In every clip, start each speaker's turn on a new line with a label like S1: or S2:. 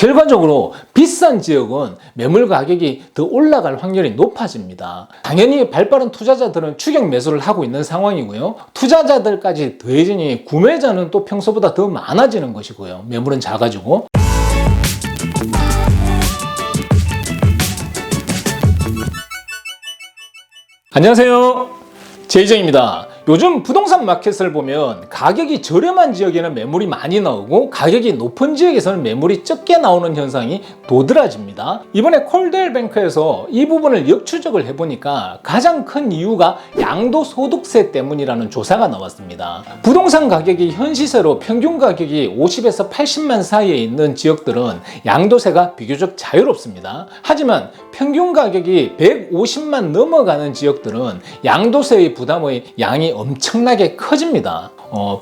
S1: 결과적으로 비싼 지역은 매물 가격이 더 올라갈 확률이 높아집니다. 당연히 발빠른 투자자들은 추격 매수를 하고 있는 상황이고요. 투자자들까지 더해지니 구매자는 또 평소보다 더 많아지는 것이고요. 매물은 작아지고. 안녕하세요, 제이정입니다. 요즘 부동산 마켓을 보면 가격이 저렴한 지역에는 매물이 많이 나오고 가격이 높은 지역에서는 매물이 적게 나오는 현상이 도드라집니다. 이번에 콜델 뱅크에서 이 부분을 역추적을 해보니까 가장 큰 이유가 양도소득세 때문이라는 조사가 나왔습니다. 부동산 가격이 현 시세로 평균 가격이 50에서 80만 사이에 있는 지역들은 양도세가 비교적 자유롭습니다. 하지만 평균 가격이 150만 넘어가는 지역들은 양도세의 부담의 양이 엄청나게 커집니다.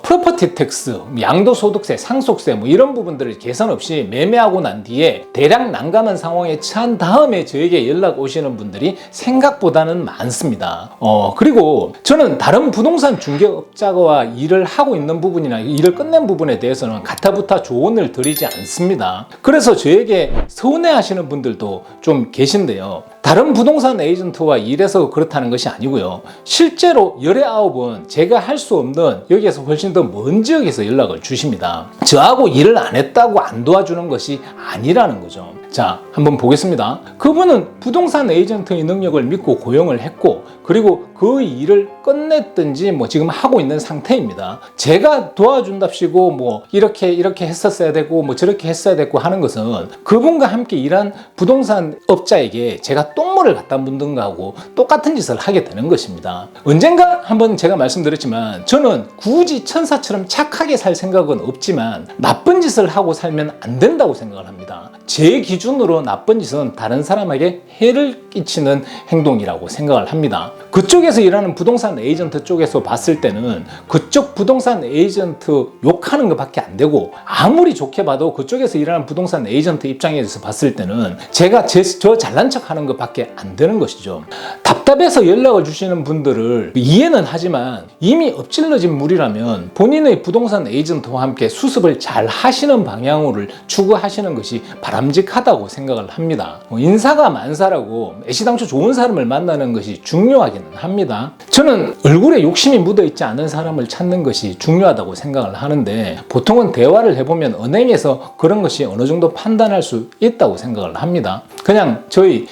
S1: 프로퍼티 텍스, 양도소득세, 상속세 이런 부분들을 계산 없이 매매하고 난 뒤에 대략 난감한 상황에 처한 다음에 저에게 연락 오시는 분들이 생각보다는 많습니다. 그리고 저는 다른 부동산 중개업자와 일을 하고 있는 부분이나 일을 끝낸 부분에 대해서는 가타부타 조언을 드리지 않습니다. 그래서 저에게 서운해하시는 분들도 좀 계신데요. 다른 부동산 에이전트와 일해서 그렇다는 것이 아니고요. 실제로 19은 제가 할 수 없는 여기에서 훨씬 더 먼 지역에서 연락을 주십니다. 저하고 일을 안 했다고 안 도와주는 것이 아니라는 거죠. 자, 한번 보겠습니다. 그분은 부동산 에이전트의 능력을 믿고 고용을 했고, 그리고 그 일을 끝냈든지 지금 하고 있는 상태입니다. 제가 도와준답시고 이렇게 했었어야 되고 저렇게 했어야 됐고 하는 것은 그분과 함께 일한 부동산 업자에게 제가 똥물을 갖다 묻는 거하고 똑같은 짓을 하게 되는 것입니다. 언젠가 한번 제가 말씀드렸지만 저는 굳이 천사처럼 착하게 살 생각은 없지만 나쁜 짓을 하고 살면 안 된다고 생각을 합니다. 제 기준으로 나쁜 짓은 다른 사람에게 해를 끼치는 행동이라고 생각을 합니다. 그쪽에서 일하는 부동산 에이전트 쪽에서 봤을 때는 그쪽 부동산 에이전트 욕하는 것밖에 안 되고, 아무리 좋게 봐도 그쪽에서 일하는 부동산 에이전트 입장에서 봤을 때는 제가 저 잘난 척 하는 것밖에 안 되는 것이죠. 답답해서 연락을 주시는 분들을 이해는 하지만 이미 엎질러진 물이라면 본인의 부동산 에이전트와 함께 수습을 잘 하시는 방향으로 추구하시는 것이 바람직하다고 생각을 합니다. 인사가 만사라고 애시당초 좋은 사람을 만나는 것이 중요하기는 합니다. 저는 얼굴에 욕심이 묻어있지 않은 사람을 찾는 것이 중요하다고 생각을 하는데, 보통은 대화를 해보면 은행에서 그런 것이 어느 정도 판단할 수 있다고 생각을 합니다. 그냥 저희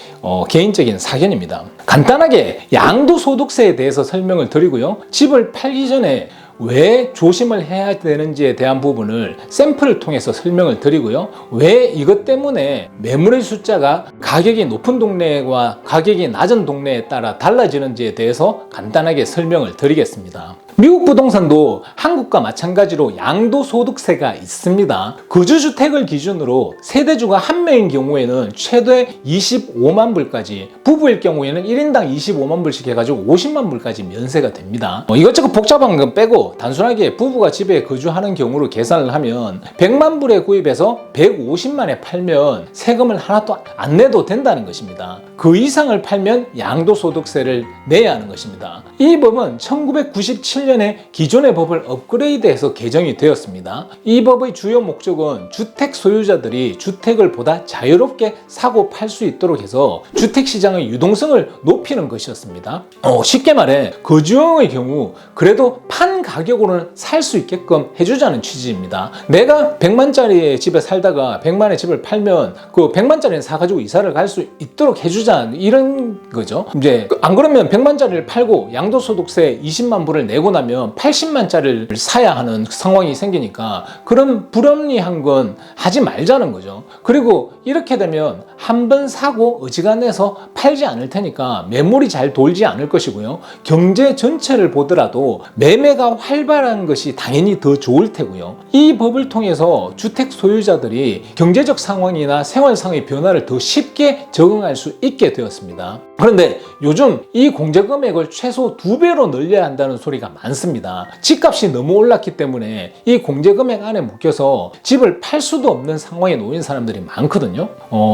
S1: 개인적인 사견입니다. 간단하게 양도소득세에 대해서 설명을 드리고요. 집을 팔기 전에 왜 조심을 해야 되는지에 대한 부분을 샘플을 통해서 설명을 드리고요. 왜 이것 때문에 매물의 숫자가 가격이 높은 동네와 가격이 낮은 동네에 따라 달라지는지에 대해서 간단하게 설명을 드리겠습니다. 미국 부동산도 한국과 마찬가지로 양도소득세가 있습니다. 거주주택을 기준으로 세대주가 한 명인 경우에는 최대 25만 불까지, 부부일 경우에는 1인당 25만 불씩 해가지고 50만 불까지 면세가 됩니다. 이것저것 복잡한 건 빼고 단순하게 부부가 집에 거주하는 경우로 계산을 하면 100만 불에 구입해서 150만에 팔면 세금을 하나도 안 내도 된다는 것입니다. 그 이상을 팔면 양도소득세를 내야 하는 것입니다. 이 법은 1997년에 기존의 법을 업그레이드해서 개정이 되었습니다. 이 법의 주요 목적은 주택 소유자들이 주택을 보다 자유롭게 사고 팔 수 있도록 해서 주택시장의 유동성을 높이는 것이었습니다. 쉽게 말해 거주형의 경우 그래도 판 가격으로는 살 수 있게끔 해주자는 취지입니다. 내가 100만짜리 집에 살다가 100만의 집을 팔면 그 100만짜리는 사가지고 이사를 갈 수 있도록 해주자, 이런 거죠. 이제 안 그러면 100만짜리를 팔고 양도소득세 20만 불을 내고 나면 80만짜리를 사야 하는 상황이 생기니까 그런 불합리한 건 하지 말자는 거죠. 그리고 이렇게 되면 한 번 사고 어지간해서 팔지 않을 테니까 매물이 잘 돌지 않을 것이고요. 경제 전체를 보더라도 매매가 활발한 것이 당연히 더 좋을 테고요. 이 법을 통해서 주택 소유자들이 경제적 상황이나 생활상의 변화를 더 쉽게 적응할 수 있게 되었습니다. 그런데 요즘 이 공제 금액을 최소 2배로 늘려야 한다는 소리가 많습니다. 집값이 너무 올랐기 때문에 이 공제 금액 안에 묶여서 집을 팔 수도 없는 상황에 놓인 사람들이 많거든요.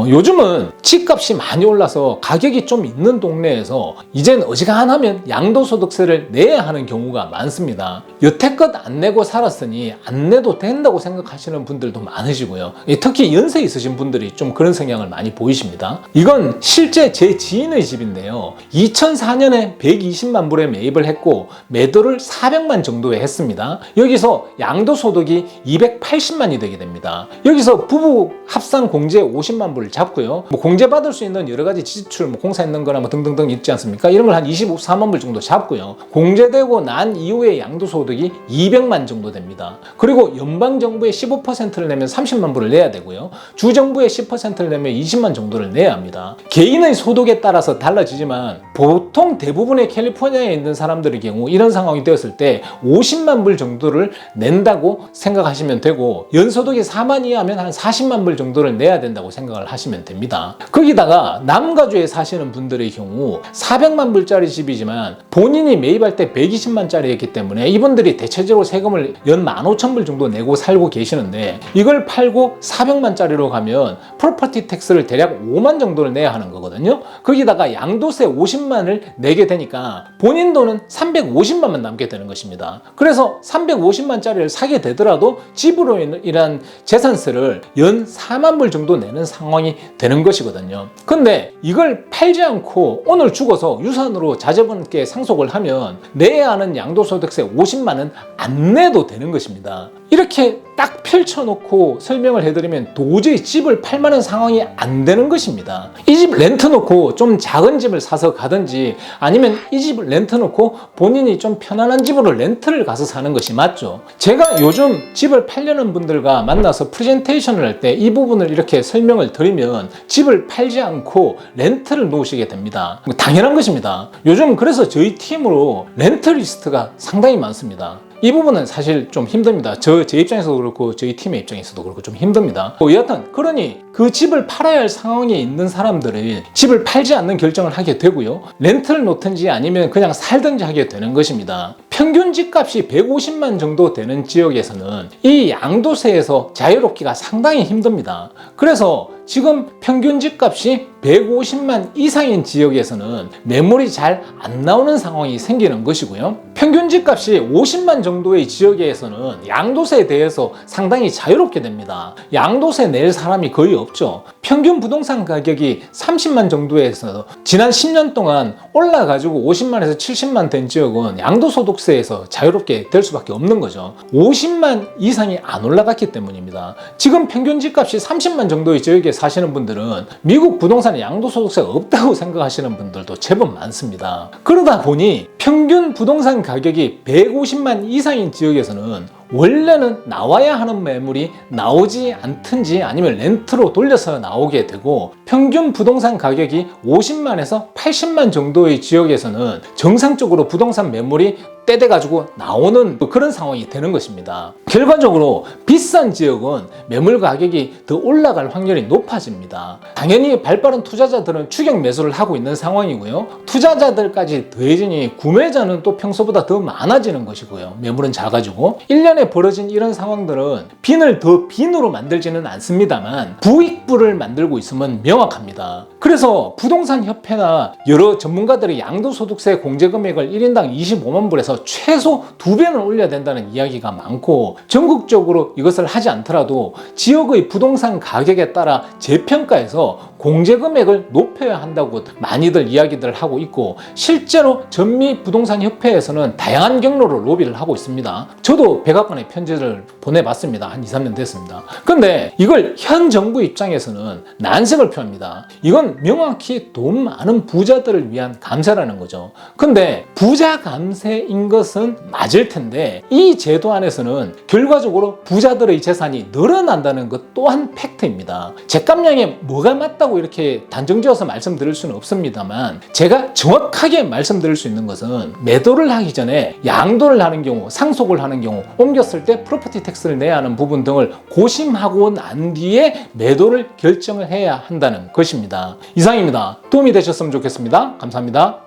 S1: 요즘은 집값이 많이 올라서 가격이 좀 있는 동네에서 이젠 어지간하면 양도소득세를 내야 하는 경우가 많습니다. 것입니다. 여태껏 안 내고 살았으니 안 내도 된다고 생각하시는 분들도 많으시고요. 특히 연세 있으신 분들이 좀 그런 성향을 많이 보이십니다. 이건 실제 제 지인의 집인데요. 2004년에 120만 불에 매입을 했고 매도를 400만 정도에 했습니다. 여기서 양도소득이 280만이 되게 됩니다. 여기서 부부 합산 공제 50만 불을 잡고요. 공제받을 수 있는 여러 가지 지출, 공사 있는 거나 등등등 있지 않습니까? 이런 걸 한 24만 불 정도 잡고요. 공제되고 난 이후에 양도소득이 200만 정도 됩니다. 그리고 연방정부에 15%를 내면 30만 불을 내야 되고요. 주정부에 10%를 내면 20만 정도를 내야 합니다. 개인의 소득에 따라서 달라지지만 보통 대부분의 캘리포니아에 있는 사람들의 경우 이런 상황이 되었을 때 50만 불 정도를 낸다고 생각하시면 되고 연소득이 4만 이하면 한 40만 불 정도를 내야 된다고 생각을 하시면 됩니다. 거기다가 남가주에 사시는 분들의 경우 400만 불짜리 집이지만 본인이 매입할 때 120만짜리였기 때문에 이분들이 대체적으로 세금을 연 15,000불 정도 내고 살고 계시는데 이걸 팔고 400만짜리로 가면 프로퍼티 텍스를 대략 5만 정도를 내야 하는 거거든요. 거기다가 양도세 50만을 내게 되니까 본인 돈은 350만만 남게 되는 것입니다. 그래서 350만짜리를 사게 되더라도 집으로 인한 재산세를 연 4만 불 정도 내는 상황이 되는 것이거든요. 근데 이걸 팔지 않고 오늘 죽어서 유산으로 자제분께 상속을 하면 내야 하는 양도소득세 50만은 안 내도 되는 것입니다. 이렇게 딱 펼쳐놓고 설명을 해드리면 도저히 집을 팔 만한 상황이 안 되는 것입니다. 이 집 렌트 놓고 좀 작은 집을 사서 가든지 아니면 이 집을 렌트 놓고 본인이 좀 편안한 집으로 렌트를 가서 사는 것이 맞죠. 제가 요즘 집을 팔려는 분들과 만나서 프레젠테이션을 할 때 이 부분을 이렇게 설명을 드리면 집을 팔지 않고 렌트를 놓으시게 됩니다. 당연한 것입니다. 요즘 그래서 저희 팀으로 렌트 리스트가 상당히 많습니다. 이 부분은 사실 좀 힘듭니다. 제 입장에서도 그렇고 저희 팀의 입장에서도 그렇고 좀 힘듭니다. 여하튼 그러니 그 집을 팔아야 할 상황에 있는 사람들은 집을 팔지 않는 결정을 하게 되고요. 렌트를 놓든지 아니면 그냥 살든지 하게 되는 것입니다. 평균 집값이 150만 정도 되는 지역에서는 이 양도세에서 자유롭기가 상당히 힘듭니다. 그래서 지금 평균 집값이 150만 이상인 지역에서는 매물이 잘 안 나오는 상황이 생기는 것이고요. 평균 집값이 50만 정도의 지역에서는 양도세에 대해서 상당히 자유롭게 됩니다. 양도세 낼 사람이 거의 없죠. 평균 부동산 가격이 30만 정도에서 지난 10년 동안 올라가지고 50만에서 70만 된 지역은 양도소득세에서 자유롭게 될 수밖에 없는 거죠. 50만 이상이 안 올라갔기 때문입니다. 지금 평균 집값이 30만 정도의 지역에 사시는 분들은 미국 부동산에 양도소득세가 없다고 생각하시는 분들도 제법 많습니다. 그러다 보니 평균 부동산 가격이 150만 이상인 지역에서는 원래는 나와야 하는 매물이 나오지 않든지 아니면 렌트로 돌려서 나오게 되고 평균 부동산 가격이 50만에서 80만 정도의 지역에서는 정상적으로 부동산 매물이 떼돼가지고 나오는 그런 상황이 되는 것입니다. 결과적으로 비싼 지역은 매물 가격이 더 올라갈 확률이 높아집니다. 당연히 발빠른 투자자들은 추격 매수를 하고 있는 상황이고요. 투자자들까지 더해지니 구매자는 또 평소보다 더 많아지는 것이고요. 매물은 작아지고 1년에 벌어진 이런 상황들은 빈을 더 빈으로 만들지는 않습니다만 부익부를 만들고 있으면 명확합니다. 그래서 부동산 협회나 여러 전문가들이 양도소득세 공제금액을 1인당 25만 불에서 최소 2배는 올려야 된다는 이야기가 많고 전국적으로 이것을 하지 않더라도 지역의 부동산 가격에 따라 재평가해서 공제금액을 높여야 한다고 많이들 이야기들 하고 있고 실제로 전미부동산협회에서는 다양한 경로로 로비를 하고 있습니다. 저도 백악관에 편지를 보내봤습니다. 한 2, 3년 됐습니다. 근데 이걸 현 정부 입장에서는 난색을 표합니다. 이건 명확히 돈 많은 부자들을 위한 감세라는 거죠. 근데 부자 감세인 것은 맞을 텐데 이 제도 안에서는 결과적으로 부자들의 재산이 늘어난다는 것 또한 팩트입니다. 죗감량에 뭐가 맞다고 이렇게 단정지어서 말씀드릴 수는 없습니다만 제가 정확하게 말씀드릴 수 있는 것은 매도를 하기 전에 양도를 하는 경우, 상속을 하는 경우, 옮겼을 때 프로퍼티 텍스를 내야 하는 부분 등을 고심하고 난 뒤에 매도를 결정을 해야 한다는 것입니다. 이상입니다. 도움이 되셨으면 좋겠습니다. 감사합니다.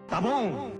S2: 따봉!